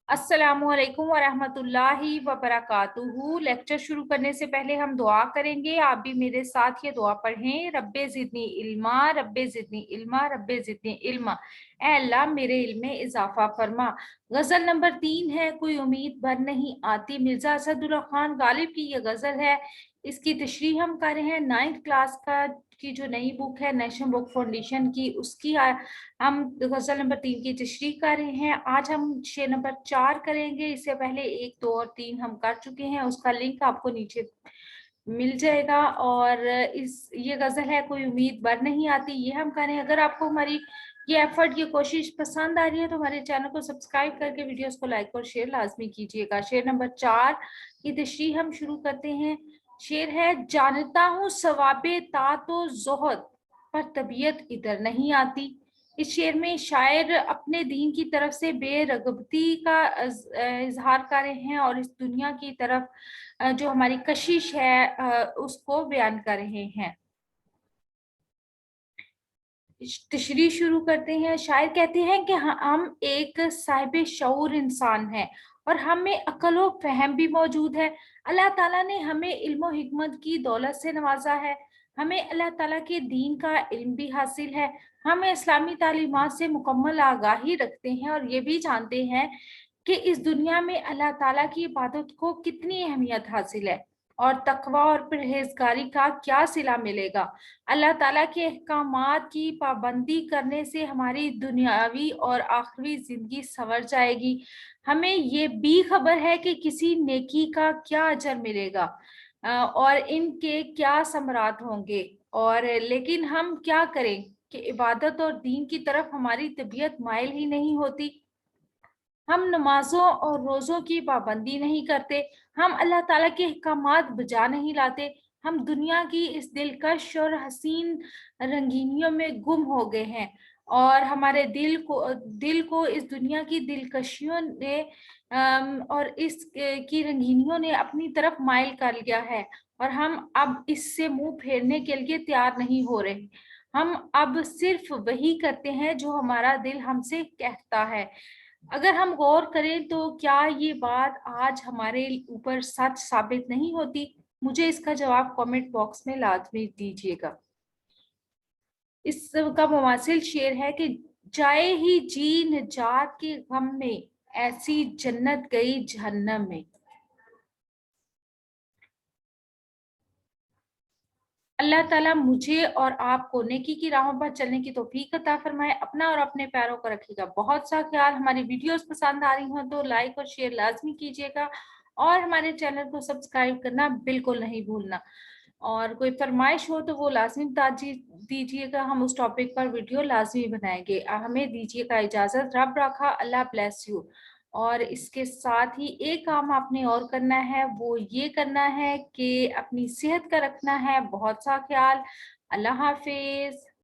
अस्सलामुअलैकुम वरहमतुल्लाहि वबरकातुहू। लेक्चर शुरू करने से पहले हम दुआ करेंगे। आप भी मेरे साथ ये दुआ पढ़ें। रब्बे ज़िदनी इल्मा, रब्बे ज़िदनी इल्मा, रब्बे ज़िदनी इल्मा। ऐ अल्लाह मेरे इल्म में इजाफा फरमा। गजल नंबर 3 है, कोई उम्मीद भर नहीं आती। मिर्जा असदुल्ला खान गालिब की ये गजल है। इसकी तशरीह हम कर रहे हैं 9th क्लास का की जो नई बुक है नेशनल बुक फाउंडेशन की, उसकी हम गजल नंबर 3 की तशरीह कर रहे हैं। आज हम शेर नंबर 4 करेंगे। इससे पहले 1, 2 और 3 हम कर चुके हैं, उसका लिंक आपको नीचे मिल जाएगा। और ये गजल है कोई उम्मीद भर नहीं आती, ये हम करें। अगर आपको हमारी ये एफर्ट, ये कोशिश पसंद आ रही है तो हमारे चैनल को सब्सक्राइब करके वीडियोस को लाइक और शेयर लाजमी कीजिएगा। शेर नंबर 4 की तशरीह हम शुरू करते हैं। शेर है, जानता हूँ सवाबे तातो जोहद पर तबीयत इधर नहीं आती। इस शेर में शायर अपने दीन की तरफ से बेरगबती का इजहार कर रहे हैं और इस दुनिया की तरफ जो हमारी कशिश है उसको बयान कर रहे हैं। तशरीह शुरू करते हैं। शायर कहते हैं कि हम एक साहिब शऊर इंसान हैं और हमें अक्ल व फहम भी मौजूद है। अल्लाह ताला ने हमें इल्म व हिकमत की दौलत से नवाजा है। हमें अल्लाह ताला के दीन का इल्म भी हासिल है। हम इस्लामी तालीमात से मुकम्मल आगाही रखते हैं और ये भी जानते हैं कि इस दुनिया में अल्लाह ताला की इबादत को कितनी अहमियत हासिल है और तकवा और परहेजगारी का क्या सिला मिलेगा। अल्लाह ताला के अहकामात की पाबंदी करने से हमारी दुनियावी और आखिरी जिंदगी संवर जाएगी। हमें ये भी खबर है कि किसी नेकी का क्या अजर मिलेगा और इनके क्या समरात होंगे। और लेकिन हम क्या करें कि इबादत और दीन की तरफ हमारी तबीयत माइल ही नहीं होती। हम नमाजों और रोज़ों की पाबंदी नहीं करते, हम अल्लाह ताला के अहकामात बजा नहीं लाते। हम दुनिया की इस दिलकश और हसीन रंगीनियों में गुम हो गए हैं और हमारे दिल को इस दुनिया की दिलकशियों ने और इस की रंगीनियों ने अपनी तरफ माइल कर लिया है और हम अब इससे मुंह फेरने के लिए तैयार नहीं हो रहे। हम अब सिर्फ वही करते हैं जो हमारा दिल हमसे कहता है। अगर हम गौर करें तो क्या ये बात आज हमारे ऊपर सच साबित नहीं होती? मुझे इसका जवाब कमेंट बॉक्स में लाजमी दीजिएगा। इसका मुमासिल शेर है कि जाए ही जी निजात के गम में, ऐसी जन्नत गई जहन्नम में। अल्लाह ताला मुझे और आपको नेकी की राहों पर चलने की तौफीक अता फरमाए। अपना और अपने प्यारों को रखिएगा बहुत सा ख्याल। हमारी वीडियोस पसंद आ रही हो तो लाइक और शेयर लाजमी कीजिएगा और हमारे चैनल को सब्सक्राइब करना बिल्कुल नहीं भूलना। और कोई फरमाइश हो तो वो लाजमी बता दीजिएगा, हम उस टॉपिक पर वीडियो लाजमी बनाएंगे। हमें दीजिएगा इजाजत। रब रखा, अल्लाह ब्लेस यू। और इसके साथ ही एक काम आपने और करना है, वो ये करना है कि अपनी सेहत का रखना है बहुत सा ख्याल। अल्लाह हाफिज।